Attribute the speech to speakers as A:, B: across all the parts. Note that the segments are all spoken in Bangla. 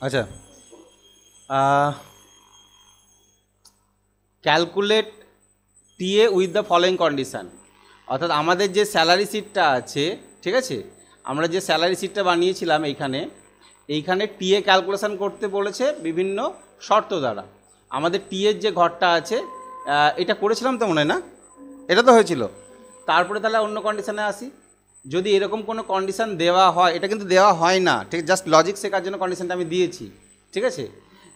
A: আচ্ছা, calculate TA with the following condition, অর্থাৎ আমাদের যে স্যালারি শিটটা আছে, ঠিক আছে, আমরা যে স্যালারি শিটটা বানিয়েছিলাম এইখানে টিএ ক্যালকুলেশান করতে বলেছে বিভিন্ন শর্ত দ্বারা। আমাদের টিএর যে ঘরটা আছে এটা করেছিলাম তো মনে হয় না, এটা তো হয়েছিল। তারপরে তাহলে অন্য কন্ডিশানে আসি। যদি এরকম কোনো কন্ডিশান দেওয়া হয়, এটা কিন্তু দেওয়া হয় না, ঠিক, জাস্ট লজিক শেখার জন্য কন্ডিশানটা আমি দিয়েছি, ঠিক আছে,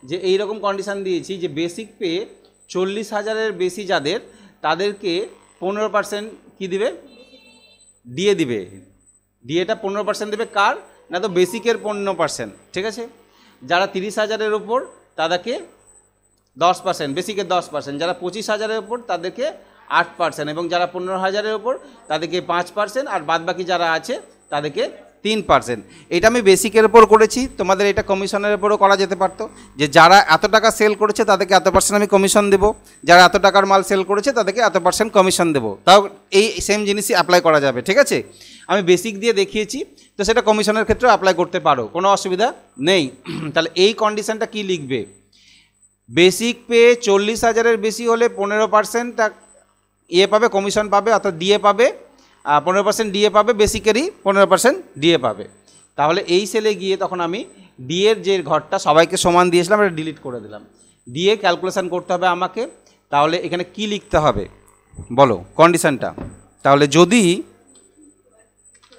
A: যে এইরকম কন্ডিশান দিয়েছি যে বেসিক পে 40,000-এর বেশি যাদের, তাদেরকে 15% কী দিবে, ডিএ দিবে। ডিএটা 15% দেবে কার না, তো বেসিকের 15%, ঠিক আছে। যারা 30,000-এর ওপর তাদেরকে 10%, বেসিকের 10%, যারা 25,000-এর ওপর তাদেরকে 8%, এবং যারা 15,000-এর ওপর তাদেরকে 5%, আর বাদবাকি যারা আছে তাদেরকে 3%। এটা আমি বেসিকের ওপর করেছি, তোমাদের এটা কমিশনের ওপরও করা যেতে পারতো, যে যারা এত টাকা সেল করেছে তাদেরকে এত % আমি কমিশন দেবো, যারা এত টাকার মাল সেল করেছে তাদেরকে এত % কমিশন দেবো। তাও এই সেম জিনিসই অ্যাপ্লাই করা যাবে, ঠিক আছে। আমি বেসিক দিয়ে দেখিয়েছি, তো সেটা কমিশনের ক্ষেত্রেও অ্যাপ্লাই করতে পারো, কোনো অসুবিধা নেই। তাহলে এই কন্ডিশনটা কি লিখবে, বেসিক পে 40,000-এর বেশি হলে 15% ইয়ে পাবে, কমিশন পাবে, অর্থাৎ ডিএ পাবে, 15% ডিএ পাবে, বেসিকেরই 15% ডিএ পাবে। তাহলে এই সেলে গিয়ে তখন আমি ডিএর যে ঘরটা সবাইকে সমান দিয়েছিলাম এটা ডিলিট করে দিলাম। ডিএ ক্যালকুলেশন করতে হবে আমাকে, তাহলে এখানে কি লিখতে হবে বলো কন্ডিশনটা। তাহলে যদি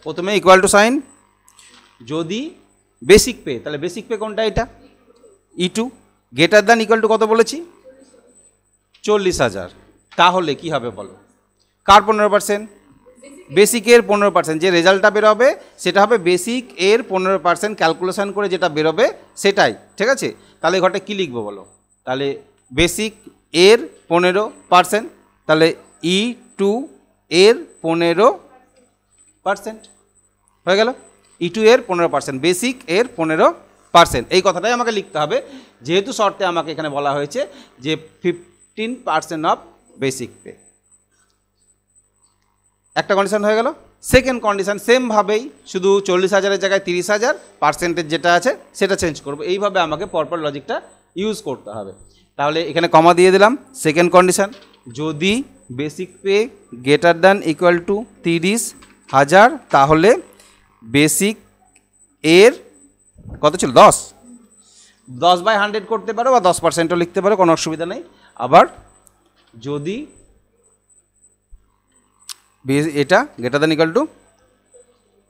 A: প্রথমে ইকুয়াল টু সাইন, যদি বেসিক পে, তাহলে বেসিক পে কোনটা, এটা E2 greater than equal to কত বলেছি, 40,000, তাহলে কি হবে বলো, কার 15%, বেসিকের 15%, যে রেজাল্টটা বেরোবে সেটা হবে বেসিক এর 15% ক্যালকুলেশন করে যেটা বেরোবে সেটাই, ঠিক আছে। তাহলে ঘরটা কী লিখবো বলো, তাহলে বেসিক এর 15%, তাহলে E2 এর 15% হয়ে গেল, E2 এর 15%, বেসিক এর 15%, এই কথাটাই আমাকে লিখতে হবে, যেহেতু শর্তে আমাকে এখানে বলা হয়েছে যে 15% অফ বেসিক পে। একটা কন্ডিশন হয়ে গেল। সেকেন্ড কন্ডিশন সেমভাবেই, শুধু 40,000-এর জায়গায় 30,000 পার্সেন্টেজ যেটা আছে সেটা চেঞ্জ করবো। এইভাবে আমাকে পরপর লজিকটা ইউজ করতে হবে। তাহলে এখানে কমা দিয়ে দিলাম। সেকেন্ড কন্ডিশন, যদি basic pay greater than equal to 30,000, তাহলে বেসিক এর কত ছিল, 10/100 করতে পারো, বা 10%ও লিখতে পারো, কোনো অসুবিধা নেই। আবার যদি এটা গ্রেটার দ্যান ইকুয়াল টু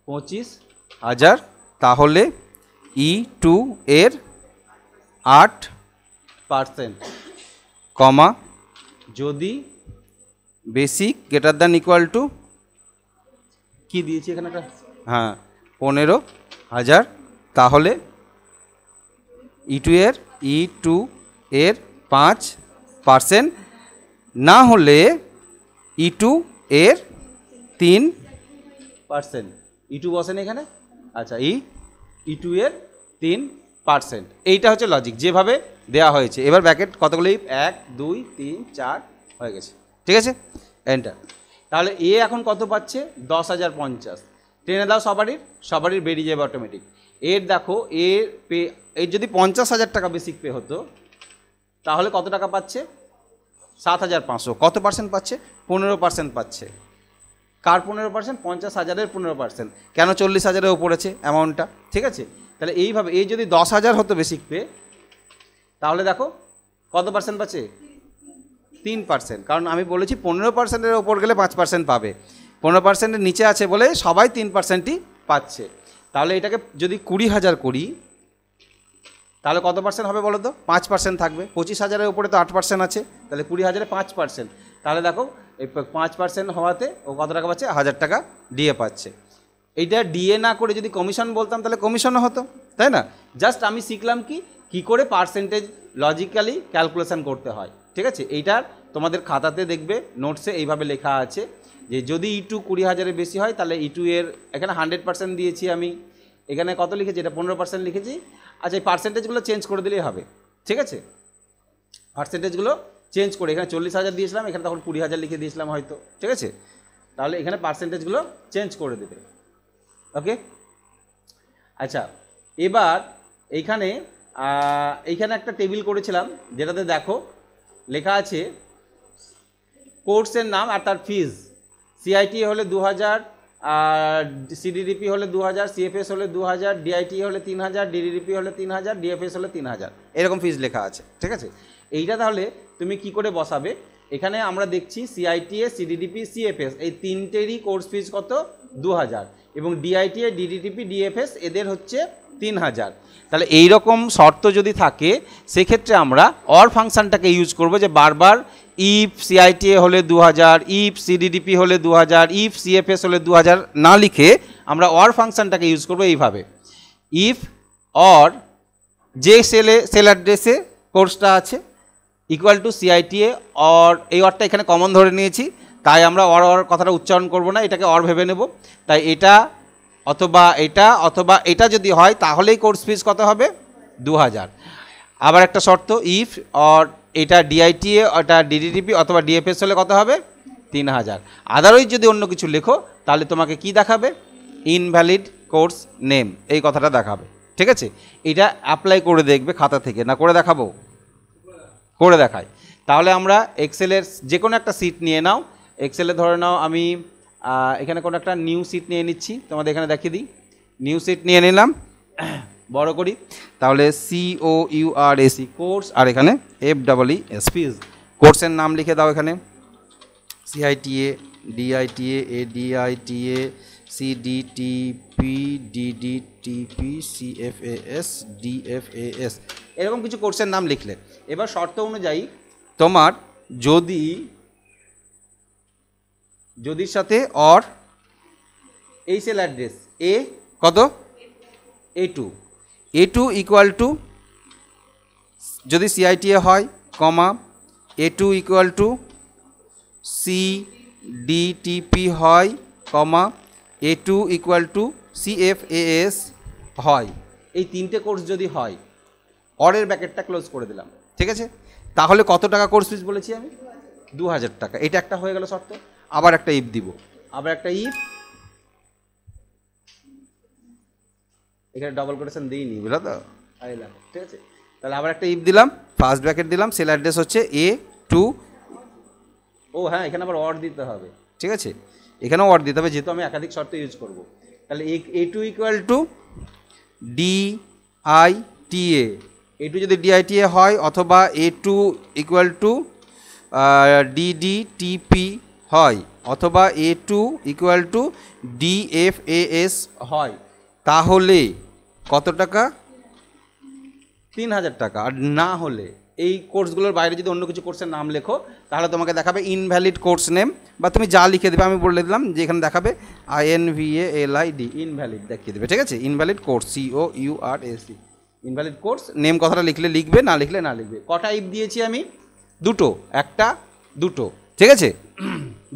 A: 25,000, তাহলে E2 এর 8%, কমা যদি basic greater than equal to কি দিয়েছি এখানে একটা, হ্যাঁ 15,000, তাহলে E2 এর 5%, না হলে E2 এর 3%, E2 বসেন এখানে, আচ্ছা E2 এর 3%, এইটা হচ্ছে লজিক যেভাবে দেওয়া হয়েছে। এবার ব্র্যাকেট কতগুলি, 1 2 3 4 হয়ে গেছে, ঠিক আছে, এন্টার। তাহলে এ এখন কত পাচ্ছে, 10,050, টেনে দাও সবারই বেরিয়ে যাবে অটোমেটিক। এর দেখো এর যদি 50,000 টাকা বেসিক পে হতো, তাহলে কত টাকা পাচ্ছে, 7,500, কত পার্সেন্ট পাচ্ছে, 15% পাচ্ছে। কার 15%, 50,000-এর 15%, কেন 40,000-এর ওপরেছে অ্যামাউন্টটা, ঠিক আছে। তাহলে এইভাবে এই যদি 10,000 হতো বেসিক পে, তাহলে দেখো কত পার্সেন্ট পাচ্ছে, 3%, কারণ আমি বলেছি 15%-এর ওপর গেলে 5% পাবে, 15%-এর নিচে আছে বলে সবাই 3%ই পাচ্ছে। তাহলে এটাকে যদি 20,000 করি, তাহলে কত পার্সেন্ট হবে বলো তো, 5% থাকবে। 25,000-এর উপরে তো 8% আছে, তাহলে 20,000-এ 5%, তাহলে দেখো এই 5% হওয়াতে ও কত টাকা পাচ্ছে, 1,000 টাকা ডিএ পাচ্ছে। এইটা ডিএ না করে যদি কমিশন বলতাম তাহলে কমিশনও হতো, তাই না। জাস্ট আমি শিখলাম কি করে পার্সেন্টেজ লজিক্যালি ক্যালকুলেশন করতে হয়, ঠিক আছে। এইটার তোমাদের খাতাতে দেখবে নোটসে এইভাবে লেখা আছে যে যদি E2 20,000-এর বেশি হয়, তাহলে E2 এর এখানে 100% দিয়েছি আমি, এখানে কত লিখেছি, এটা 15% লিখেছি। আচ্ছা, এই পার্সেন্টেজগুলো চেঞ্জ করে দিলেই হবে, ঠিক আছে। পার্সেন্টেজগুলো চেঞ্জ করে, এখানে 40,000 দিয়েছিলাম, এখানে তখন 20,000 লিখে দিয়েছিলাম হয়তো, ঠিক আছে। তাহলে এখানে পার্সেন্টেজগুলো চেঞ্জ করে দেবে, ওকে। আচ্ছা, এবার এইখানে এইখানে একটা টেবিল করেছিলাম, যেটাতে দেখো লেখা আছে কোর্সের নাম আর তার ফিজ। সিআইটি হলে 2000, সিডিডিপি হলে 2000, সিএফএস হলে 2000, ডিআইটি হলে 3000, ডিডিডিপি হলে 3000, ডিএফএস হলে 3000, এরকম ফিজ লেখা আছে। ঠিক আছে, এইটা তাহলে তুমি কি করে বসাবে? এখানে আমরা দেখছি সিআইটিএ, সিডিডিপি, সিএফএস এই তিনটেরই কোর্স ফিজ কত? 2000, এবং ডিআইটিএ, ডিডিটিপি, ডিএফএস এদের হচ্ছে 3000। তাহলে এই রকম শর্ত যদি থাকে সেক্ষেত্রে আমরা অর ফাংশনটাকে ইউজ করব, যে বারবার ইফ সিআইটিএ হলে 2000, ইফ সিডিডিপি হলে 2000, ইফ সিএফএস হলে 2000 না লিখে আমরা অর ফাংশনটাকে ইউজ করব এইভাবে, ইফ অর যে সেল অ্যাড্রেসে কোর্সটা আছে ইকুয়াল টু সিআইটিএ অর, এই অরটা এখানে কমন ধরে নিয়েছি তাই আমরা অর কথাটা উচ্চারণ করব না, এটাকে অর ভেবে নেব। তাই এটা অথবা এটা যদি হয় তাহলেই কোর্স ফিজ কত হবে? 2000। আবার একটা শর্ত, ইফ অর এটা ডিআইটিএ, ওটা ডিডিটিপি অথবা ডিএফএস হলে কত হবে? 3000। আদারওয়াইজ যদি অন্য কিছু লেখো তাহলে তোমাকে কি দেখাবে? ইনভ্যালিড কোর্স নেম, এই কথাটা দেখাবে। ঠিক আছে, এটা অ্যাপ্লাই করে দেখবে খাতা থেকে, না করে দেখাবো? করে দেখাই। তাহলে আমরা এক্সেলের যে কোনো একটা সিট নিয়ে নাও, এক্সেলে ধরে নাও আমি এখানে কোনো একটা নিউ সিট নিয়ে নিচ্ছি, তোমাদের এখানে দেখিয়ে দিই। নিউ সিট নিয়ে নিলাম, বড় করি, তাহলে COURS কোর্স, আর এখানে FEES ফিজ। কোর্সের নাম লিখে দাও এখানে, সিআইটিএ, ডিআইটিএ, এডিআইটিএ, সিডিটিপি, ডিডিটিপি, সিএফএস, ডিএফএস, এরকম কিছু কোর্সের নাম লিখলে এবার শর্ত অনুযায়ী তোমার যদির সাথে অর এই সেল অ্যাড্রেস এ কত? A2 ইকুয়াল টু, যদি সিআইটিএ হয় কমা A2 ইকুয়াল টু সিডিটিপি হয় কমা A2 ইকুয়াল টু সিএফএএস হয়, এই তিনটে কোর্স যদি হয় অরের ব্র্যাকেটটা ক্লোজ করে দিলাম। ঠিক আছে, তাহলে কত টাকা কোর্স ফিস বলেছি আমি? 2000 টাকা। এটা একটা হয়ে গেল শর্ত। আবার একটা ইফ দিব, আবার একটা ইফ, এখানে ডবল কোটেশন দিইনি, বুঝলো তো? ঠিক আছে, তাহলে আবার একটা ইফ দিলাম, ফার্স্ট ব্র্যাকেট দিলাম, সেল অ্যাড্রেস হচ্ছে A2, ও হ্যাঁ এখানে আবার অর দিতে হবে। ঠিক আছে, এখানেও অর দিতে হবে যেহেতু আমি একাধিক শর্ত ইউজ করব। তাহলে A2 ইকুয়াল টু ডিআইটিএ, A2 যদি ডিআইটিএ হয়, অথবা A2 ইকুয়াল টু ডিডিটিপি হয়, অথবা A2 ইকুয়াল টু ডিএফএএস হয়, তাহলে কত টাকা? 3000 টাকা। আর না হলে এই কোর্সগুলোর বাইরে যদি অন্য কিছু কোর্সের নাম লেখো তাহলে তোমাকে দেখাবে ইনভ্যালিড কোর্স নেম, বা তুমি যা লিখে দেবে, আমি বলে দিলাম যে এখানে দেখাবে INVALID, ইনভ্যালিড দেখিয়ে দেবে। ঠিক আছে, invalid course, COURS, invalid course name কথাটা লিখলে লিখবে, না লিখলে না লিখবে। কটা ইফ দিয়েছি আমি? দুটো, একটা দুটো। ঠিক আছে,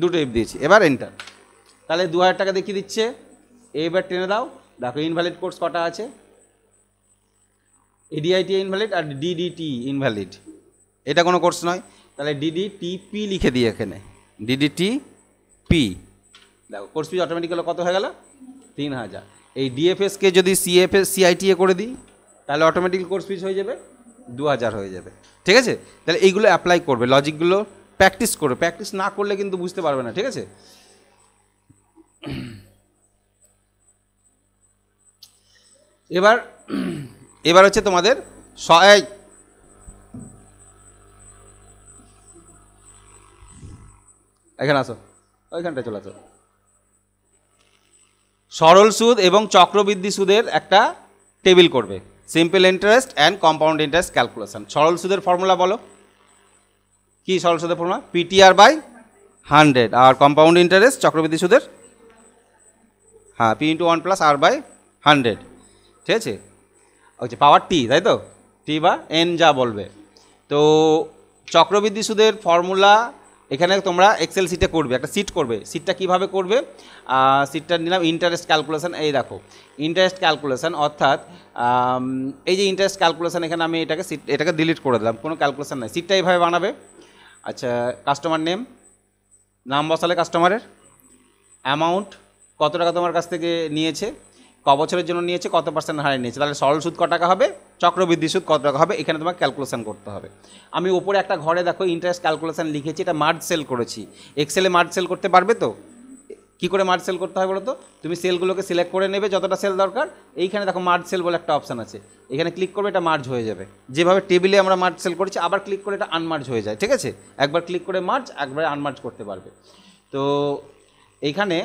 A: দুটো ইফ দিয়েছি। এবার এন্টার, তাহলে 2000 টাকা দেখিয়ে দিচ্ছে। এবার টেনে দাও, দেখো ইনভ্যালিড কোর্স কটা আছে? এডিআইটি ইনভ্যালিড আর ডিডিটি ইনভ্যালিড, এটা কোনো কোর্স নয়। তাহলে ডিডিটিপি লিখে দিই এখানে, ডিডিটিপি, দেখো কোর্স ফি অটোমেটিক্যালি কত হয়ে গেল? 3000। এই ডিএফএসকে যদি সিআইটিএ করে দিই তাহলে অটোমেটিক কোর্স ফিস হয়ে যাবে 2000 হয়ে যাবে। ঠিক আছে, তাহলে এইগুলো অ্যাপ্লাই করবে, লজিকগুলো প্র্যাকটিস করবে, প্র্যাকটিস না করলে কিন্তু বুঝতে পারবে না। ঠিক আছে, এবার হচ্ছে তোমাদের এখানে আসো, ওইখানটায় চলে আসো। সরল সুদ এবং চক্রবৃদ্ধি সুদের একটা টেবিল করবে, simple interest and compound interest calculation. সরল সুদের ফর্মুলা বলো কি? সরল সুদের ফর্মুলা PTR/100, আর কম্পাউন্ড ইন্টারেস্ট চক্রবৃদ্ধি সুদের হ্যাঁ P×1+R/100। ঠিক আছে, হচ্ছে পাওয়ার T, তাই তো? T/N যা বলবে। তো চক্রবৃদ্ধি সুদের ফর্মুলা এখানে তোমরা এক্সেল সিটে করবে, একটা সিট করবে। সিটটা কিভাবে করবে? সিটটা নিলাম ইন্টারেস্ট ক্যালকুলেশন। এই দেখো ইন্টারেস্ট ক্যালকুলেশন, অর্থাৎ এই যে ইন্টারেস্ট ক্যালকুলেশন, এখানে আমি এটাকে ডিলিট করে দিলাম, কোনো ক্যালকুলেশন নাই। সিটটা এইভাবে বানাবে। আচ্ছা, কাস্টমার নেম, নাম বসালে কাস্টমারের, অ্যামাউন্ট কত টাকা তোমার কাছ থেকে নিয়েছে, ক বছরের জন্য নিয়েছে, কত % হারে নিয়েছে, তাহলে সরল সুদ ক টাকা হবে? চক্রবৃদ্ধি সুদ কত টাকা হবে এখানে তোমাকে ক্যালকুলেশন করতে হবে। আমি ওপরে একটা ঘরে দেখো ইন্টারেস্ট ক্যালকুলেশন লিখেছি, এটা মার্জ সেল করেছি। এক্সেলে মার্জ সেল করতে পারবে তো? কী করে মার্জ সেল করতে হয় বলো তো? তুমি সেলগুলোকে সিলেক্ট করে নেবে যতটা সেল দরকার, এইখানে দেখো মার্জ সেল বলে একটা অপশান আছে, এখানে ক্লিক করবে, এটা মার্জ হয়ে যাবে। যেভাবে টেবিলে আমরা মার্জ সেল করেছি আবার ক্লিক করে এটা আনমার্জ হয়ে যায়, ঠিক আছে? একবার ক্লিক করে মার্জ, একবার আনমার্জ করতে পারবে। তো এইখানে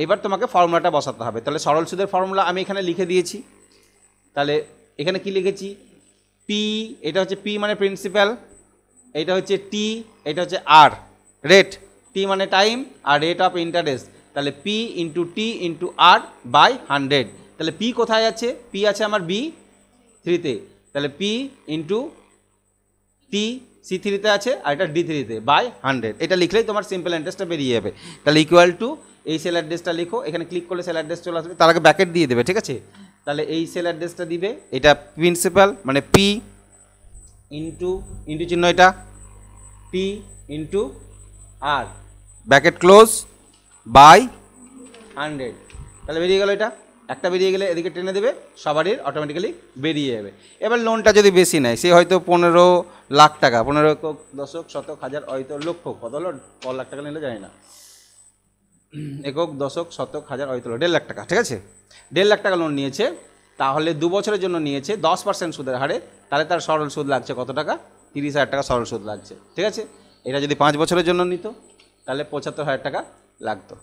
A: এবার তোমাকে ফর্মুলাটা বসাতে হবে। তাহলে সরল সুদের ফর্মুলা আমি এখানে লিখে দিয়েছি। তাহলে এখানে কি লিখেছি? পি, এটা হচ্ছে পি মানে প্রিন্সিপাল, এটা হচ্ছে টি, এটা হচ্ছে আর রেট, টি মানে time R rate of interest. তাহলে P into T into R by 100। তাহলে পি কোথায় আছে? পি আছে আমার বি থ্রিতে, তাহলে পি ইন্টু টি সি থ্রিতে আছে আর এটা ডি থ্রিতে বাই 100। এটা লিখলেই তোমার সিম্পল ইন্টারেস্টটা বেরিয়ে যাবে। তাহলে ইকুয়াল টু এই সেল অ্যাড্রেসটা লিখো, এখানে ক্লিক করলে সেল অ্যাড্রেস চলে আসবে, তার আগে ব্র্যাকেট দিয়ে দেবে, ঠিক আছে? তাহলে এই সেল অ্যাড্রেসটা দিবে, এটা প্রিন্সিপাল মানে পি ইন্টু ইন্টু চিহ্ন এটা T into R bracket close by 100। তাহলে বেরিয়ে গেল, এটা একটা বেরিয়ে গেলে এদিকে টেনে দেবে, সবারই অটোমেটিক্যালি বেরিয়ে যাবে। এবার লোনটা যদি বেশি নেয়, সে হয়তো 15 লাখ টাকা, 15 একক দশক শতক হাজার হয়তো লক্ষ, কত হলো, কত লাখ টাকা নিলে জানি না, একক দশক শতক হাজার হয়তো 1.5 লাখ টাকা, ঠিক আছে? 1.5 লাখ টাকা লোন নিয়েছে, তাহলে 2 বছরের জন্য নিয়েছে 10% সুদের হারে, তাহলে তার সরল সুদ লাগছে কত টাকা? 30,000 টাকা সরল সুদ লাগছে, ঠিক আছে? এটা যদি 5 বছরের জন্য নিত তাহলে 75,000 টাকা লাগতো।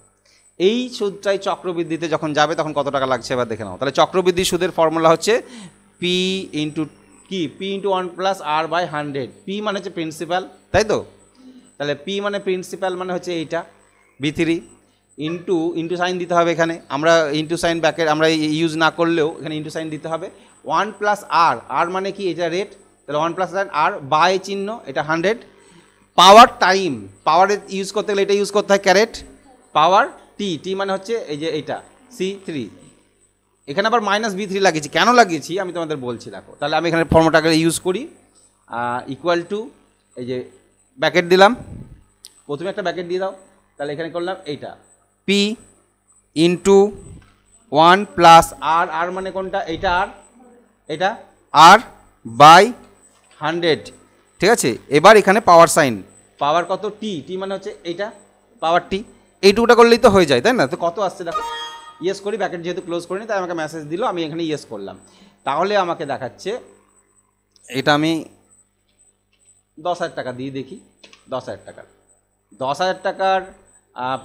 A: এই সুদটাই চক্রবৃদ্ধিতে যখন যাবে তখন কত টাকা লাগছে এবার দেখে নাও। তাহলে চক্রবৃদ্ধি সুদের ফর্মুলা হচ্ছে পি ইন্টু কি? P into 1 plus R by 100। পি মানে হচ্ছে প্রিন্সিপাল, তাই তো? তাহলে পি মানে প্রিন্সিপাল মানে হচ্ছে এইটা বি3 ইন্টু ইন্টু সাইন দিতে হবে, এখানে আমরা ইন্টু সাইন ব্যাকেট আমরা ইউজ না করলেও এখানে ইন্টু সাইন দিতে হবে। 1 প্লাস আর, আর মানে কি? এটা রেট, তাহলে 1 প্লাস আর বাই চিহ্ন এটা 100। পাওয়ার টাইম, পাওয়ারে ইউজ করতে গেলে এটা ইউজ করতে হয় ক্যারেট। পাওয়ার টি, টি মানে হচ্ছে এই যে এইটা C3, এখানে আবার মাইনাস B3 লাগিয়েছি, কেন লাগিয়েছি আমি তোমাদের বলছি, দেখো। তাহলে আমি এখানে ফর্মুলাটাকে ইউজ করি, ইকুয়াল টু এই যে ব্যাকেট দিলাম, প্রথমে একটা ব্যাকেট দিয়ে দাও, তাহলে এখানে করলাম এইটা পি ইন্টু 1 প্লাস আর, আর মানে কোনটা? এইটা আর, এটা আর বাই 100, ঠিক আছে? এবার এখানে পাওয়ার সাইন, পাওয়ার কত? টি, টি মানে হচ্ছে এইটা পাওয়ার টি, এইটুকুটা করলেই তো হয়ে যায়, তাই না? তো কত আসছে দেখো, ইয়েস করি, ব্যাকেট যেহেতু ক্লোজ করিনি তাই আমাকে মেসেজ দিল, আমি এখানে ইয়েস করলাম, তাহলে আমাকে দেখাচ্ছে এটা আমি 10,000 টাকা দিয়ে দেখি। 10,000 টাকা, 10,000 টাকার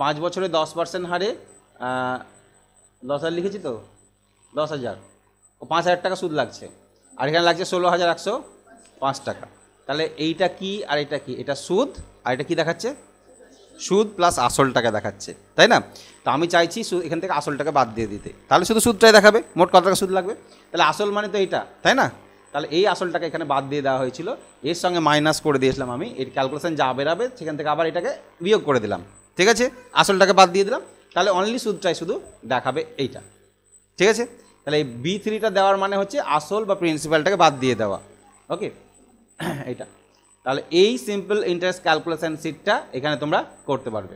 A: 5 বছরে 10% হারে 10,000 লিখেছি তো, 10,000 ও 5,000 টাকা সুদ লাগছে, আর এখানে লাগছে 16,105 টাকা। তাহলে এইটা কি আর এটা কি? এটা সুদ, আর এটা কি দেখাচ্ছে? সুদ প্লাস আসল টাকা দেখাচ্ছে, তাই না? তো আমি চাইছি এখান থেকে আসল টাকা বাদ দিয়ে দিতে, তাহলে শুধু সুদটাই দেখাবে, মোট কত টাকা সুদ লাগবে। তাহলে আসল মানে তো এইটা, তাই না? তাহলে এই আসল টাকা এখানে বাদ দিয়ে দেওয়া হয়েছিল, এর সঙ্গে মাইনাস করে দিয়েছিলাম আমি, এর ক্যালকুলেশন যা বেরাবে সেখান থেকে আবার এটাকে বিয়োগ করে দিলাম, ঠিক আছে? আসলটাকে বাদ দিয়ে দিলাম, তাহলে অনলি সুদটাই শুধু দেখাবে এইটা, ঠিক আছে? তাহলে এই B3টা দেওয়ার মানে হচ্ছে আসল বা প্রিন্সিপালটাকে বাদ দিয়ে দেওয়া, ওকে? এইটা, তাহলে এই সিম্পল ইন্টারেস্ট ক্যালকুলেশন শিটটা এখানে তোমরা করতে পারবে,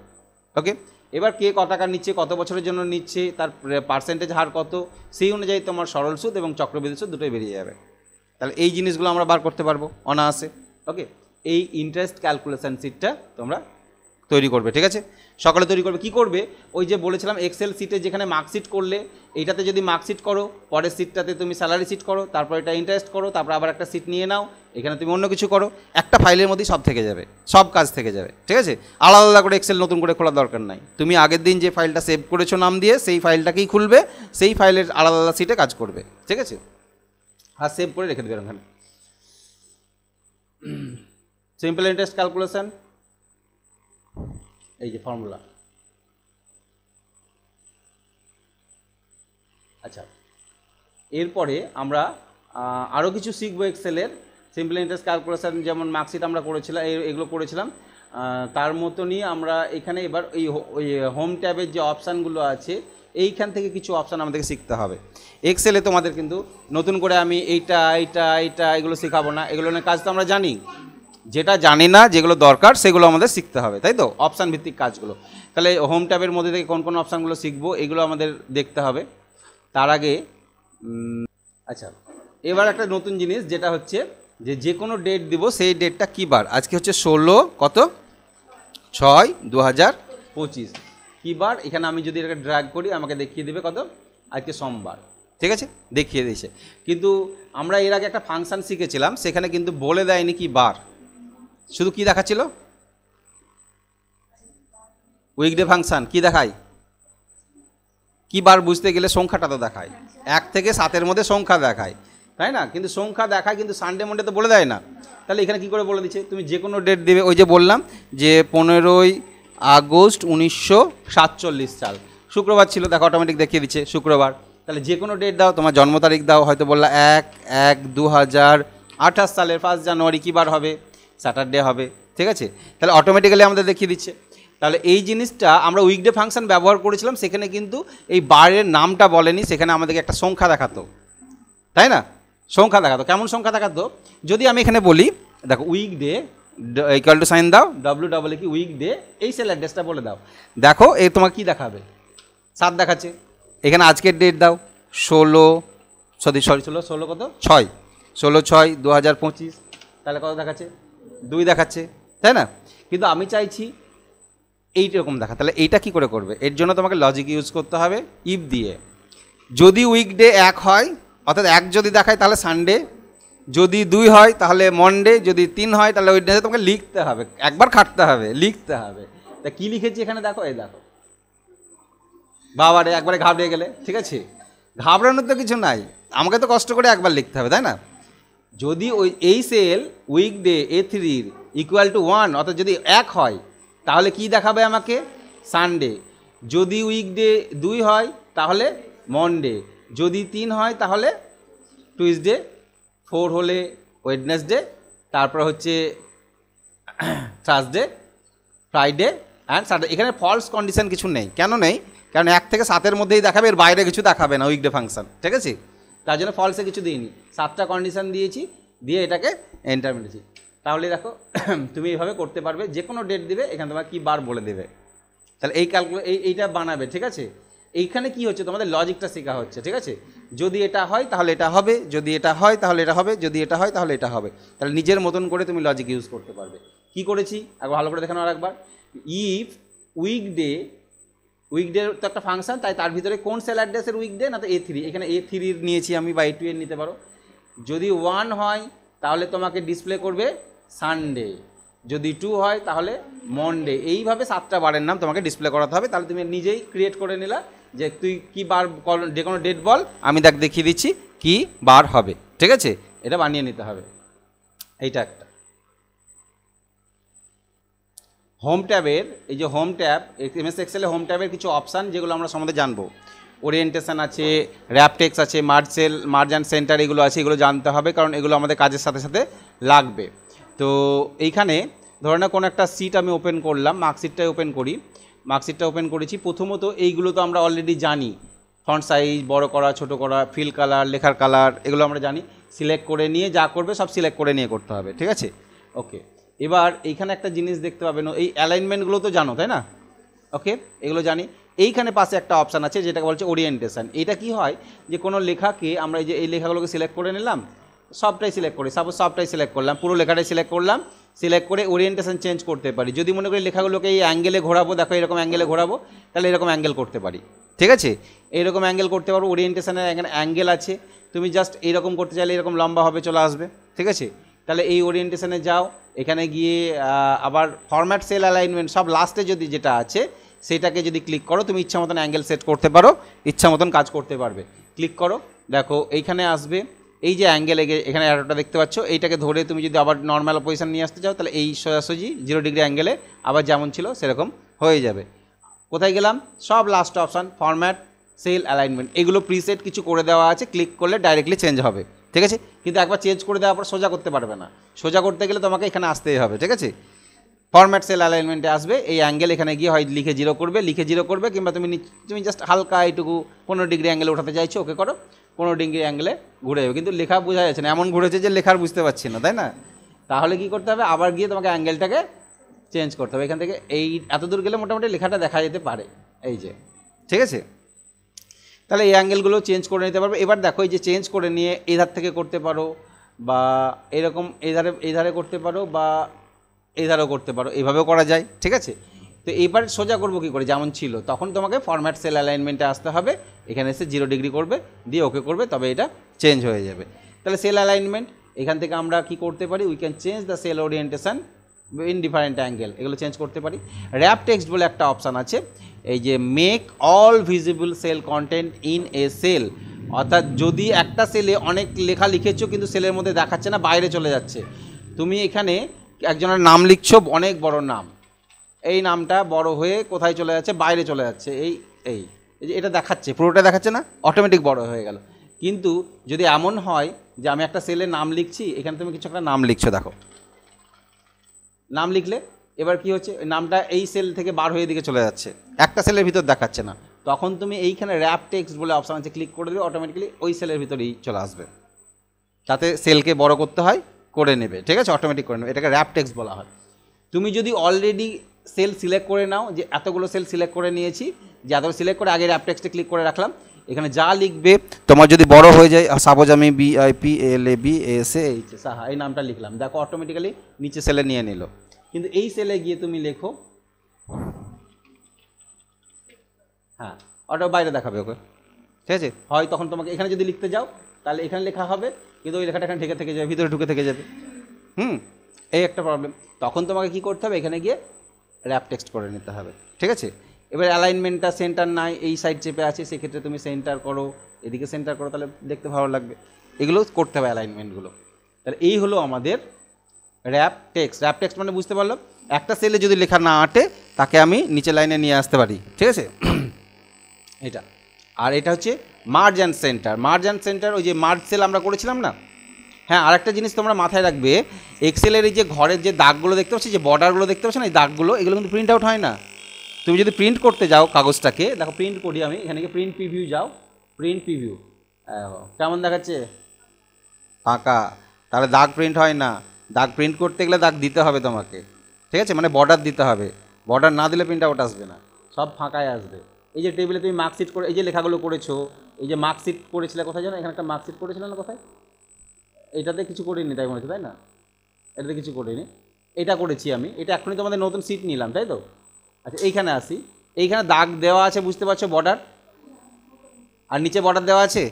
A: ওকে? এবার কে কত টাকা নিচ্ছে, কত বছরের জন্য নিচ্ছে, তার পার্সেন্টেজ হার কত, সেই অনুযায়ী তোমার সরল সুদ এবং চক্রবৃদ্ধি সুদ দুটোই বেরিয়ে যাবে। তাহলে এই জিনিসগুলো আমরা বার করতে পারবো অনায়াসে, ওকে? এই ইন্টারেস্ট ক্যালকুলেশন শিটটা তোমরা তৈরি করবে, ঠিক আছে? সকালে তৈরি করবে, কি করবে? ওই যে বলেছিলাম এক্সেল শিটে যেখানে মার্কশিট করলে, এইটাতে যদি মার্কশিট করো, পরের শিটটাতে তুমি স্যালারি শিট করো, তারপর এটা ইন্টারেস্ট করো, তারপর আবার একটা শিট নিয়ে নাও, এখানে তুমি অন্য কিছু করো, একটা ফাইলের মধ্যেই সব থেকে যাবে, সব কাজ থেকে যাবে, ঠিক আছে? আলাদা আলাদা করে এক্সেল নতুন করে খোলার দরকার নাই, তুমি আগের দিন যে ফাইলটা সেভ করেছো নাম দিয়ে সেই ফাইলটাকেই খুলবে, সেই ফাইলের আলাদা আলাদা শিটে কাজ করবে, ঠিক আছে? আর সেভ করে রেখে দেবে ওখানে। সিম্পল ইন্টারেস্ট ক্যালকুলেশন, এই যে ফর্মুলা। আচ্ছা, এরপরে আমরা আরও কিছু শিখবো এক্সেলের সিম্পল ইন্টারেস্ট ক্যালকুলেশন, যেমন মার্কশিট আমরা করেছিলাম, এগুলো করেছিলাম, তার মতনই আমরা এখানে এবার ওই হোম ট্যাবের যে অপশানগুলো আছে এইখান থেকে কিছু অপশান আমাদেরকে শিখতে হবে। এক্সেলে তোমাদের কিন্তু নতুন করে আমি এইটা এইটা এইটা এগুলো শেখাবো না, এগুলো নিয়ে কাজ তো আমরা জানি, যেটা জানি না যেগুলো দরকার সেগুলো আমাদের শিখতে হবে, তাই তো? অপশান ভিত্তিক কাজগুলো। তাহলে হোম ট্যাবের মধ্যে থেকে কোন কোন অপশানগুলো শিখবো এগুলো আমাদের দেখতে হবে। তার আগে আচ্ছা, এবার একটা নতুন জিনিস যেটা হচ্ছে যে কোনো ডেট দিব, সেই ডেটটা কী বার। আজকে হচ্ছে 16 কত 6/2025 কী বার। এখানে আমি যদি এটাকে ড্র্যাগ করি আমাকে দেখিয়ে দেবে কত আজকে সোমবার, ঠিক আছে, দেখিয়ে দিয়েছে। কিন্তু আমরা এর আগে একটা ফাংশান শিখেছিলাম, সেখানে কিন্তু বলে দেয়নি কি বার, শুধু কি দেখাচ্ছিল উইকডে ফাংশান কি দেখায়, কি বার বুঝতে গেলে সংখ্যাটা তো দেখায়, 1 থেকে 7-এর মধ্যে সংখ্যা দেখায়, তাই না, কিন্তু সংখ্যা দেখায় কিন্তু সানডে মন্ডে তো বলে দেয় না। তাহলে এখানে কি করে বলে দিচ্ছে, তুমি যে কোনো ডেট দেবে, ওই যে বললাম যে 15ই আগস্ট 1947 সাল শুক্রবার ছিল, দেখো অটোমেটিক দেখিয়ে দিচ্ছে শুক্রবার। তাহলে যে কোনো ডেট দাও, তোমার জন্ম তারিখ দাও, হয়তো বললা 1/1/2028 সালের 1 জানুয়ারি কী বার হবে, স্যাটারডে হবে, ঠিক আছে, তাহলে অটোমেটিক্যালি আমাদের দেখিয়ে দিচ্ছে। তাহলে এই জিনিসটা আমরা উইকডে ফাংশন ব্যবহার করেছিলাম, সেখানে কিন্তু এই বারের নামটা বলেনি, সেখানে আমাদেরকে একটা সংখ্যা দেখাতো, তাই না, সংখ্যা দেখাতো। কেমন সংখ্যা দেখাতো, যদি আমি এখানে বলি দেখো উইকডে ইকুয়াল টু সাইন দাও ডাব্লিউ কি উইকডে, এই সেল অ্যাড্রেসটা বলে দাও, দেখো এই তোমার কী দেখাবে 7 দেখাচ্ছে। এখানে আজকের ডেট দাও 16 কত 16/6/2025, তাহলে কত দেখাচ্ছে 2 দেখাচ্ছে, তাই না। কিন্তু আমি চাইছি এইরকম দেখা, তাহলে এইটা কি করে করবে, এর জন্য তোমাকে লজিক ইউজ করতে হবে ইফ দিয়ে। যদি উইকডে 1 হয়, অর্থাৎ 1 যদি দেখায় তাহলে সানডে, যদি 2 হয় তাহলে মনডে, যদি 3 হয় তাহলে ওইডনেসে তোমাকে লিখতে হবে, একবার খাটতে হবে, লিখতে হবে। তা কী লিখেছি এখানে দেখো, এই দেখো বাবারে একবারে ঘাবড়ে গেলে, ঠিক আছে, ঘাবড়ানোর তো কিছু নাই, আমাকে তো কষ্ট করে একবার লিখতে হবে, তাই না। যদি ওই এই sell weekday A3 equal to 1, অর্থাৎ যদি 1 হয় তাহলে কি দেখাবে আমাকে সানডে, যদি উইকডে 2 হয় তাহলে মনডে, যদি 3 হয় তাহলে টুইসডে, 4 হলে ওয়েডনেসডে, তারপর হচ্ছে থার্সডে, ফ্রাইডে অ্যান্ড স্যাটারডে। এখানে ফলস কন্ডিশন কিছু নেই, কেন নেই, কারণ 1 থেকে 7-এর মধ্যেই দেখাবে, এর বাইরে কিছু দেখাবে না উইকডে ফাংশন, ঠিক আছে, তার জন্য ফলসে কিছু দিইনি, 7টা কন্ডিশন দিয়েছি, দিয়ে এটাকে এন্টার মেরেছি। তাহলে দেখো তুমি এইভাবে করতে পারবে, যে কোনো ডেট দিবে এখানে তোমার কী বার বলে দেবে, তাহলে এই এইটা বানাবে, ঠিক আছে। এইখানে কি হচ্ছে, তোমাদের লজিকটা শেখা হচ্ছে, ঠিক আছে, যদি এটা হয় তাহলে এটা হবে, যদি এটা হয় তাহলে এটা হবে, যদি এটা হয় তাহলে এটা হবে, তাহলে নিজের মতন করে তুমি লজিক ইউজ করতে পারবে। কি করেছি একবার ভালো করে দেখানো আরেকবার, ইফ উইকডে তো একটা ফাংশন, তাই তার ভিতরে কোন সেল অ্যাড্রেসের উইকডে না, তো A3, এখানে A3 নিয়েছি আমি, বা A2 এর নিতে পারো। যদি 1 হয় তাহলে তোমাকে ডিসপ্লে করবে সানডে, যদি 2 হয় তাহলে মনডে, এইভাবে 7টা বারের নাম তোমাকে ডিসপ্লে করাতে হবে। তাহলে তুমি নিজেই ক্রিয়েট করে নিলা যে তুই কি বার, যে কোনো ডেট বল, আমি দেখিয়ে দিচ্ছি কি বার হবে, ঠিক আছে, এটা বানিয়ে নিতে হবে। এইটা একটা হোম ট্যাবের, এই যে হোম ট্যাব MS এক্সেলে হোম ট্যাবের কিছু অপশান যেগুলো আমরা সম্বন্ধে জানবো, ওরিয়েন্টেশন আছে, র্যাপটেক্স আছে, মার্জ অ্যান্ড সেন্টার এগুলো আছে, এগুলো জানতে হবে, কারণ এগুলো আমাদের কাজের সাথে সাথে লাগবে। তো এইখানে ধরে না কোনো একটা সিট আমি ওপেন করলাম, মার্কশিটটাই ওপেন করি, মার্কশিটটা ওপেন করেছি, প্রথমত এইগুলো তো আমরা অলরেডি জানি, ফন্ট সাইজ বড় করা ছোট করা, ফিল কালার, লেখার কালার, এগুলো আমরা জানি। সিলেক্ট করে নিয়ে যা করবে সব সিলেক্ট করে নিয়ে করতে হবে, ঠিক আছে, ওকে। এবার এইখানে একটা জিনিস দেখতে পাবেন, এই অ্যালাইনমেন্টগুলো তো জানো, তাই না, ওকে, এগুলো জানি। এইখানে পাশে একটা অপশান আছে যেটাকে বলছে ওরিয়েন্টেশন। এটা কি হয় যে কোনো লেখাকে আমরা এই লেখাগুলোকে সিলেক্ট করে নিলাম, সবটাই সিলেক্ট করি, সাপোজ সবটাই সিলেক্ট করলাম, পুরো লেখাটাই সিলেক্ট করলাম, সিলেক্ট করে ওরিয়েন্টেশন চেঞ্জ করতে পারি। যদি মনে করি লেখাগুলোকে এই অ্যাঙ্গেলে ঘোরাবো, দেখো এরকম অ্যাঙ্গেলে ঘোরাবো, তাহলে এরকম অ্যাঙ্গেল করতে পারি, ঠিক আছে, এইরকম অ্যাঙ্গেল করতে পারবো। ওরিয়েন্টেশনের এখানে অ্যাঙ্গেল আছে, তুমি জাস্ট এইরকম করতে চাইলে এরকম লম্বা হবে চলে আসবে, ঠিক আছে। তাহলে এই ওরিয়েন্টেশনে যাও, এখানে গিয়ে আবার ফরম্যাট সেল অ্যালাইনমেন্ট সব লাস্টে যদি যেটা আছে সেটাকে যদি ক্লিক করো, তুমি ইচ্ছা মতন অ্যাঙ্গেল সেট করতে পারো, ইচ্ছা মতন কাজ করতে পারবে। ক্লিক করো, দেখো এইখানে আসবে, এই যে অ্যাঙ্গেল এখানে অ্যারোটা দেখতে পাচ্ছ, এইটাকে ধরে তুমি যদি আবার নর্মাল পজিশন নিয়ে আসতে চাও, তাহলে এই সোজাসুজি 0 ডিগ্রি অ্যাঙ্গেলে আবার যেমন ছিল সেরকম হয়ে যাবে। কোথায় গেলাম, সব last option format sell alignment, এগুলো প্রিসেট কিছু করে দেওয়া আছে, ক্লিক করলে ডাইরেক্টলি চেঞ্জ হবে, ঠিক আছে। কিন্তু একবার চেঞ্জ করে দেওয়ার পর সোজা করতে পারবে না, সোজা করতে গেলে তোমাকে এখানে আসতেই হবে, ঠিক আছে। ফরম্যাট সেল অ্যালাইনমেন্টে আসবে, এই অ্যাঙ্গেল এখানে গিয়ে হয় লিখে 0 করবে, কিংবা তুমি জাস্ট হালকা এইটুকু 15 ডিগ্রি অ্যাঙ্গেলে উঠাতে চাইছো, ওকে করো, 15 ডিগ্রি অ্যাঙ্গেলে ঘুরে যাবে, কিন্তু লেখা বোঝা যাচ্ছে না, এমন ঘুরেছে যে লেখার বুঝতে পারছি না, তাই না। তাহলে কি করতে হবে, আবার গিয়ে তোমাকে অ্যাঙ্গেলটাকে চেঞ্জ করতে হবে, এখান থেকে এই এত দূর গেলে মোটামুটি লেখাটা দেখা যেতে পারে, এই যে, ঠিক আছে। তাহলে এই অ্যাঙ্গেলগুলো চেঞ্জ করে নিতে পারবে। এবার দেখো এই যে চেঞ্জ করে নিয়ে এই ধার থেকে করতে পারো, বা এরকম এই ধারে করতে পারো, বা এই ধারেও করতে পারো, এইভাবেও করা যায়, ঠিক আছে। তো এইবার সোজা করবো কী করে, যেমন ছিল তখন তোমাকে ফরম্যাট সেল অ্যালাইনমেন্টে আসতে হবে, এখানে এসে 0 ডিগ্রি করবে, দিয়ে ওকে করবে, তবে এটা চেঞ্জ হয়ে যাবে। তাহলে সেল অ্যালাইনমেন্ট এখান থেকে আমরা কি করতে পারি, we can change the cell orientation in different angle, এগুলো চেঞ্জ করতে পারি। র্যাপ টেক্সট বলে একটা অপশান আছে, এই যে make all visible cell content in a cell, অর্থাৎ যদি একটা সেলে অনেক লেখা লিখেছো কিন্তু সেলের মধ্যে দেখাচ্ছে না, বাইরে চলে যাচ্ছে, তুমি এখানে একজনের নাম লিখছো, অনেক বড় নাম, এই নামটা বড় হয়ে কোথায় চলে যাচ্ছে, বাইরে চলে যাচ্ছে, এই যে এটা দেখাচ্ছে, পুরোটা দেখাচ্ছে না, অটোমেটিক বড় হয়ে গেল। কিন্তু যদি এমন হয় যে আমি একটা সেলের নাম লিখছি, এখানে তুমি কিছু একটা নাম লিখছো, দেখো নাম লিখলে এবার কি হচ্ছে, নামটা এই সেল থেকে বার হয়ে দিকে চলে যাচ্ছে, একটা সেলের ভিতর দেখাচ্ছে না, তখন তুমি এইখানে র্যাপ টেক্সট বলে অপশান আছে, ক্লিক করে দেবে, অটোমেটিক্যালি ওই সেলের ভিতরেই চলে আসবে, তাতে সেলকে বড় করতে হয় করে নেবে, ঠিক আছে, অটোমেটিক করে নেবে, এটাকে র্যাপ টেক্সট বলা হয়। তুমি যদি অলরেডি সেল সিলেক্ট করে নাও, যে এতগুলো সেল সিলেক্ট করে নিয়েছি, যে এতগুলো সিলেক্ট করে আগে র্যাপ টেক্সটে ক্লিক করে রাখলাম, এখানে যা লিখবে তোমার যদি বড় হয়ে যায়, সাপোজ আমি BIP LABASH সাহা এই নামটা লিখলাম, দেখো অটোমেটিক্যালি নিচে সেলে নিয়ে নিল। কিন্তু এই সেলে গিয়ে তুমি লেখো, হ্যাঁ অটো বাইরে দেখাবে ওকে, ঠিক আছে, হয় তখন তোমাকে এখানে যদি লিখতে যাও তাহলে এখানে লেখা হবে, কিন্তু ওই লেখাটা এখানে ঢেকে থেকে যাবে, ভিতরে ঢুকে থেকে যাবে, এই একটা প্রবলেম। তখন তোমাকে কি করতে হবে, এখানে গিয়ে র্যাপ টেক্সট করে নিতে হবে, ঠিক আছে। এবার অ্যালাইনমেন্টটা সেন্টার নাই, এই সাইড চেপে আছে, সেক্ষেত্রে তুমি সেন্টার করো, এদিকে সেন্টার করো, তাহলে দেখতে ভালো লাগবে, এগুলো করতে হবে অ্যালাইনমেন্টগুলো। তাহলে এই হলো আমাদের র্যাপ টেক্সট। র্যাপ টেক্সট মানে বুঝতে পারলাম, একটা সেলে যদি লেখা না আটে তাকে আমি নিচে লাইনে নিয়ে আসতে পারি, ঠিক আছে। এটা আর এটা হচ্ছে merge and centre. Merge and centre ওই যে মার্জ সেল আমরা করেছিলাম না। হ্যাঁ, আরেকটা জিনিস তোমরা মাথায় রাখবে, এক্সেলের এই যে ঘরের যে দাগগুলো দেখতে পাচ্ছি, যে বর্ডারগুলো দেখতে পাচ্ছ না, এই দাগগুলো, এগুলো কিন্তু প্রিন্ট আউট হয় না। তুমি যদি প্রিন্ট করতে যাও কাগজটাকে, দেখো প্রিন্ট করি আমি, এখানে গিয়ে প্রিন্ট প্রিভিউ যাও, প্রিন্ট প্রিভিউ কেমন দেখাচ্ছে, ফাঁকা, তাহলে দাগ প্রিন্ট হয় না। দাগ প্রিন্ট করতে গেলে দাগ দিতে হবে তোমাকে, ঠিক আছে, মানে বর্ডার দিতে হবে, বর্ডার না দিলে প্রিন্ট আউট আসবে না, সব ফাঁকায় আসবে। এই যে টেবিলে তুমি মার্কশিট করে এই যে লেখাগুলো করেছো, এই যে মার্কশিট করেছিলে কোথায় জানো, এখানে একটা মার্কশিট করেছিলে না কোথায়, এটাতে কিছু করিনি তাই মনে হচ্ছে, তাই না, এটাতে কিছু করিনি, এটা করেছি আমি, এটা এখনই তোমাদের নতুন সিট নিলাম, তাই তো। আচ্ছা এইখানে আসি, এইখানে দাগ দেওয়া আছে বুঝতে পারছো, বর্ডার, আর নিচে বর্ডার দেওয়া আছে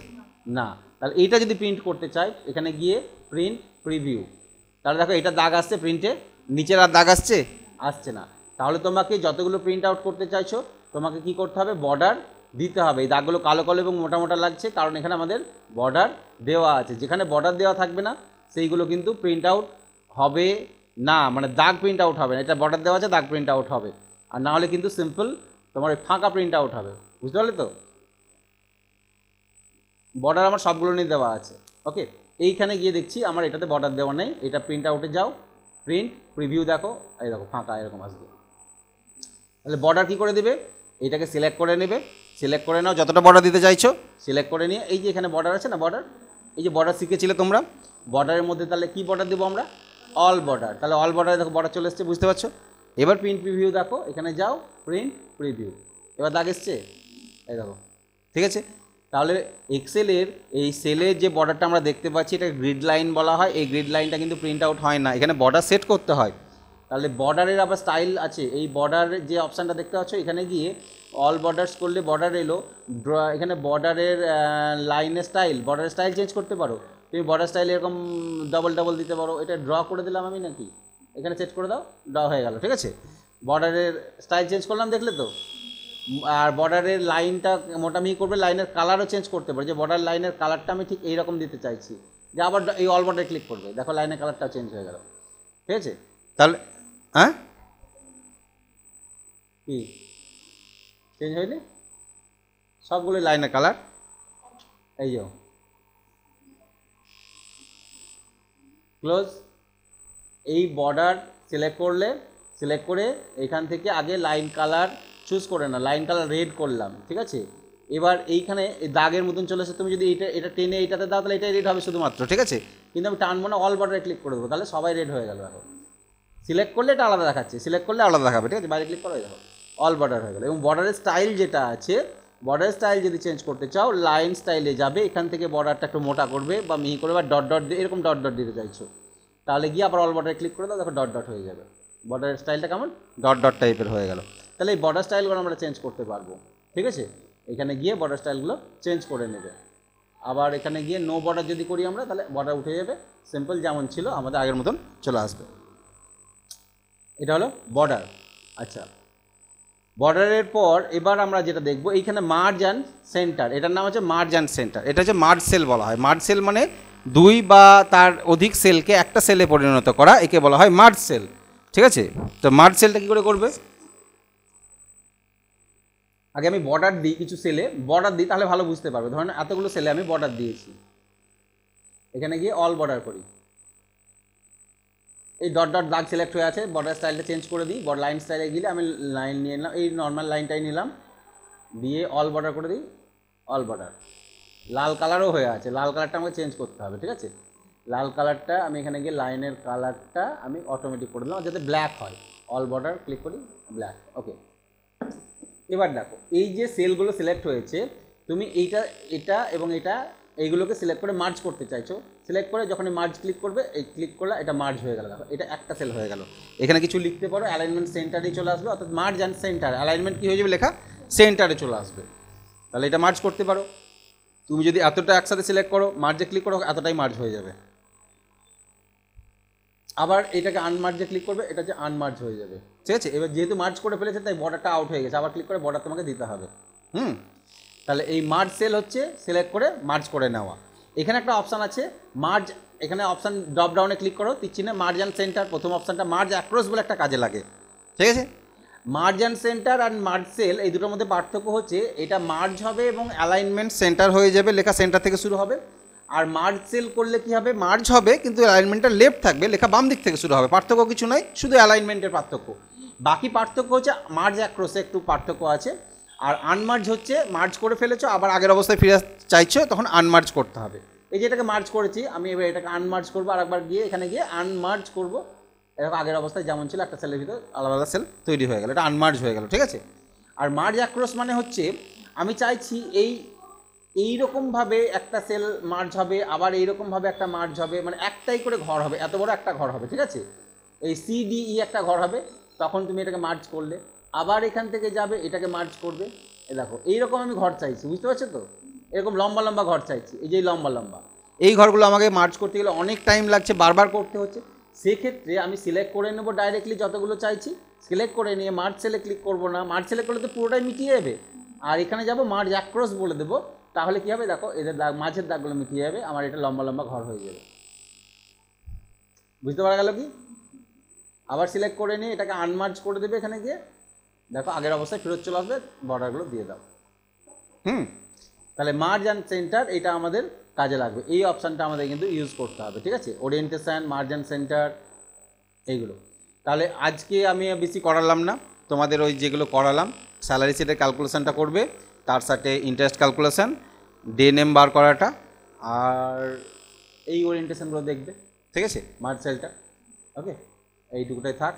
A: না, তাহলে এইটা যদি প্রিন্ট করতে চাই, এখানে গিয়ে প্রিন্ট প্রিভিউ, তাহলে দেখো এটা দাগ আসছে প্রিন্টে, নিচের আর দাগ আসছে না। তাহলে তোমাকে যতগুলো প্রিন্ট আউট করতে চাইছো তোমাকে কি করতে হবে, বর্ডার দিতে হবে। এই দাগগুলো কালো কালো এবং মোটা মোটা লাগছে, কারণ এখানে আমাদের বর্ডার দেওয়া আছে। যেখানে বর্ডার দেওয়া থাকবে না সেইগুলো কিন্তু প্রিন্ট আউট হবে না, মানে দাগ প্রিন্ট আউট হবে না। এটা বর্ডার দেওয়া আছে, দাগ প্রিন্ট আউট হবে, আর না হলে কিন্তু সিম্পল তোমার ফাঁকা প্রিন্ট আউট হবে, বুঝতে পারলে তো। বর্ডার আমার সবগুলো নিয়ে দেওয়া আছে, ওকে। এইখানে গিয়ে দেখছি আমার এটাতে বর্ডার দেওয়া নেই, এটা প্রিন্ট আউটে যাও, প্রিন্ট প্রিভিউ দেখো, এই দেখো ফাঁকা এরকম আসবে। তাহলে বর্ডার কী করে দেবে, এইটাকে সিলেক্ট করে নেবে, সিলেক্ট করে নাও যতটা বর্ডার দিতে চাইছো, সিলেক্ট করে নিয়ে এই যে এখানে বর্ডার আছে না, বর্ডার, এই যে বর্ডার শিখেছিলে তোমরা, বর্ডারের মধ্যে তাহলে কী বর্ডার দেবো আমরা, অল বর্ডার, তাহলে অল বর্ডারে দেখো বর্ডার চলে এসছে, বুঝতে পারছো। এবার প্রিন্ট প্রিভিউ দেখো, এখানে যাও প্রিন্ট প্রিভিউ, এবার দাগ এসছে, এই দেখো, ঠিক আছে। তাহলে এক্সেলের এই সেলের যে বর্ডারটা আমরা দেখতে পাচ্ছি, এটা গ্রিড লাইন বলা হয়, এই গ্রিড লাইনটা কিন্তু প্রিন্ট আউট হয় না, এখানে বর্ডার সেট করতে হয়। তাহলে বর্ডারের আবার স্টাইল আছে, এই বর্ডারের যে অপশানটা দেখতে পাচ্ছ, এখানে গিয়ে অল বর্ডার্স করলে বর্ডার এলো, এখানে বর্ডারের লাইনের স্টাইল, বর্ডারের স্টাইল চেঞ্জ করতে পারো তুমি, বর্ডার স্টাইল এরকম ডবল ডবল দিতে পারো, এটা ড্র করে দিলাম আমি নাকি, এখানে সেট করে দাও, ড্র হয়ে গেল, ঠিক আছে। বর্ডারের স্টাইল চেঞ্জ করলাম, দেখলে তো। আর বর্ডারের লাইনটা মোটামুটি করবে, লাইনের কালারও চেঞ্জ করতে পারে, যে বর্ডার লাইনের কালারটা আমি ঠিক এইরকম দিতে চাইছি, যে আবার এই অল বর্ডারে ক্লিক করবে, দেখো লাইনের কালারটা চেঞ্জ হয়ে গেল, ঠিক আছে। তাহলে হ্যাঁ কি চেঞ্জ হয়নি, সবগুলো লাইনের কালার, এই যে ক্লোজ, এই বর্ডার সিলেক্ট করলে, সিলেক্ট করে এখান থেকে আগে লাইন কালার চুজ করে না, লাইন কালার রেড করলাম, ঠিক আছে। এবার এইখানে এই দাগের মতন চলে এসে তুমি যদি এটা টেনে এইটাতে দাও, তাহলে এটাই রেড হবে শুধুমাত্র, ঠিক আছে। কিন্তু আমি টানবো না, অল বর্ডারে ক্লিক করে দেবো, তাহলে সবাই রেড হয়ে গেল। এখন সিলেক্ট করলে এটা আলাদা দেখাচ্ছে, সিলেক্ট করলে আলাদা দেখাবে, ঠিক আছে। বাইরে ক্লিক করা দেখো অল বর্ডার হয়ে গেল। এবং বর্ডারের স্টাইল যেটা আছে বর্ডার স্টাইল যদি চেঞ্জ করতে চাও লাইন স্টাইলে যাবে, এখান থেকে বর্ডারটা একটু মোটা করবে বা মিহি করবে বা ডট ডট দিয়ে এরকম ডট ডট দিতে চাইছো, তাহলে গিয়ে আবার অল বর্ডার ক্লিক করে দাও, দেখো ডট ডট হয়ে যাবে। বর্ডার স্টাইলটা কেমন ডট ডট টাইপের হয়ে গেল। তাহলে এই বর্ডার স্টাইলগুলো আমরা চেঞ্জ করতে পারবো, ঠিক আছে। এখানে গিয়ে বর্ডার স্টাইলগুলো চেঞ্জ করে নেবে। আবার এখানে গিয়ে নো বর্ডার যদি করি আমরা, তাহলে বর্ডার উঠে যাবে, সিম্পল যেমন ছিল আমাদের আগের মতন চলে আসবে। এটা হলো বর্ডার। আচ্ছা, বর্ডারের পর এবার আমরা যেটা দেখবো এইখানে মার্জ অ্যান্ড সেন্টার, এটার নাম হচ্ছে মার্জ অ্যান্ড সেন্টার। এটা হচ্ছে মার্জ সেল বলা হয়। মার্জ সেল মানে দুই বা তার অধিক সেলকে একটা সেলে পরিণত করা, একে বলা হয় মার্জ সেল, ঠিক আছে। তো মার্জ সেলটা কী করে করবে, আগে আমি বর্ডার দিই, কিছু সেলে বর্ডার দিই, তাহলে ভালো বুঝতে পারবে। ধরেন এতগুলো সেলে আমি বর্ডার দিয়েছি, এখানে গিয়ে অল বর্ডার করি, এই ডট ডট দাগ সিলেক্ট হয়ে আছে, বর্ডার স্টাইলটা চেঞ্জ করে দিই। লাইন স্টাইলে গেলে আমি লাইন নিয়ে নিলাম, এই নর্মাল লাইনটাই নিলাম, দিয়ে অল বর্ডার করে দিই, অল বর্ডার। লাল কালারও হয়ে আছে, লাল কালারটা আমাকে চেঞ্জ করতে হবে, ঠিক আছে। লাল কালারটা আমি এখানে গিয়ে লাইনের কালারটা আমি অটোমেটিক করে দিলাম যাতে ব্ল্যাক হয়, অল বর্ডার ক্লিক করি, ব্ল্যাক, ওকে। এবার দেখো এই যে সেলগুলো সিলেক্ট হয়েছে, তুমি এটা এবং এইগুলোকে সিলেক্ট করে মার্জ করতে চাইছো, সিলেক্ট করে যখন মার্জ ক্লিক করবে, এই ক্লিক করলে এটা মার্জ হয়ে গেল, দেখো এটা একটা সেল হয়ে গেল। এখানে কিছু লিখতে পারো, অ্যালাইনমেন্ট সেন্টারেই চলে আসবে, অর্থাৎ মার্জ অ্যান্ড সেন্টার, অ্যালাইনমেন্ট কী হয়ে যাবে লেখা, সেন্টারে চলে আসবে, তাহলে এটা মার্জ করতে পারো। তুমি যদি এতটা একসাথে সিলেক্ট করো, মার্জে ক্লিক করো, এতটাই মার্জ হয়ে যাবে। আবার এটাকে আনমার্জে ক্লিক করবে, এটা হচ্ছে আনমার্জ হয়ে যাবে, ঠিক আছে। এবার যেহেতু মার্জ করে ফেলেছে তাই বর্ডারটা আউট হয়ে গেছে, আবার ক্লিক করে বর্ডার তোমাকে দিতে হবে। তাহলে এই মার্জ সেল হচ্ছে সিলেক্ট করে মার্জ করে নেওয়া। এখানে একটা অপশান আছে মার্জ, এখানে অপশান ড্রপ ডাউনে ক্লিক করো, তীরচিহ্নে মার্জ অ্যান্ড সেন্টার, প্রথম অপশানটা মার্জ অ্যাক্রস বলে একটা কাজে লাগে, ঠিক আছে। মার্জ অ্যান্ড সেন্টার আর মার্জ সেল এই দুটোর মধ্যে পার্থক্য হচ্ছে এটা মার্জ হবে এবং অ্যালাইনমেন্ট সেন্টার হয়ে যাবে, লেখা সেন্টার থেকে শুরু হবে। আর মার্জ সেল করলে কী হবে, মার্জ হবে কিন্তু অ্যালাইনমেন্টটা লেফট থাকবে, লেখা বাম দিক থেকে শুরু হবে। পার্থক্য কিছু নয়, শুধু অ্যালাইনমেন্টের পার্থক্য। বাকি পার্থক্য হচ্ছে মার্জ অ্যাক্রসে একটু পার্থক্য আছে। আর আনমার্জ হচ্ছে মার্জ করে ফেলেছো, আবার আগের অবস্থায় ফিরে চাইছো, তখন আনমার্জ করতে হবে। এই যে এটাকে মার্জ করেছি আমি, এবার এটাকে আনমার্জ করবো, আর একবার গিয়ে এখানে গিয়ে আনমার্জ করবো, এরকম আগের অবস্থায় যেমন ছিল একটা সেলের ভিতর আলাদা আলাদা সেল তৈরি হয়ে গেল, এটা আনমার্জ হয়ে গেল, ঠিক আছে। আর মার্জ অ্যাক্রস মানে হচ্ছে আমি চাইছি এইরকমভাবে একটা সেল মার্জ হবে, আবার এইরকমভাবে একটা মার্জ হবে, মানে একটাই করে ঘর হবে, এত বড় একটা ঘর হবে, ঠিক আছে। এই CDE একটা ঘর হবে, তখন তুমি এটাকে মার্জ করলে, আবার এখান থেকে যাবে এটাকে মার্জ করবে। এ দেখো এইরকম আমি ঘর চাইছি, বুঝতে পারছো তো, এরকম লম্বা লম্বা ঘর চাইছি, এই যে লম্বা লম্বা এই ঘরগুলো আমাকে মার্জ করতে গেলে অনেক টাইম লাগছে, বারবার করতে হচ্ছে। সেক্ষেত্রে আমি সিলেক্ট করে নেবো ডাইরেক্টলি যতগুলো চাইছি, সিলেক্ট করে নিয়ে মার্জ সেলে ক্লিক করবো না, মার্জ সেলে করলে তো পুরোটাই মিটিয়ে যাবে। আর এখানে যাবো মার্জ অ্যাক্রস বলে দেবো, তাহলে কী হবে দেখো এদের দাগ, মাঝের দাগগুলো মিটিয়ে যাবে, আমার এটা লম্বা লম্বা ঘর হয়ে যাবে, বুঝতে পারা গেল কি। আবার সিলেক্ট করে নিয়ে এটাকে আনমার্জ করে দেবে, এখানে গিয়ে দেখো আগের অবস্থায় ফেরত চলে আসবে, বর্ডারগুলো দিয়ে দাও। তাহলে মার্জ অ্যান্ড সেন্টার এটা আমাদের কাজে লাগবে, এই অপশানটা আমাদের কিন্তু ইউজ করতে হবে, ঠিক আছে। ওরিয়েন্টেশন, মার্জ অ্যান্ড সেন্টার এইগুলো। তাহলে আজকে আমি বেশি করালাম না, তোমাদের ওই যেগুলো করালাম স্যালারি শিটের ক্যালকুলেশনটা করবে, তার সাথে ইন্টারেস্ট ক্যালকুলেশন, ডে নেম বার করাটা, আর এই ওরিয়েন্টেশনগুলো দেখবে, ঠিক আছে, মার্জ সেলটা, ওকে। এইটুকুটাই থাক।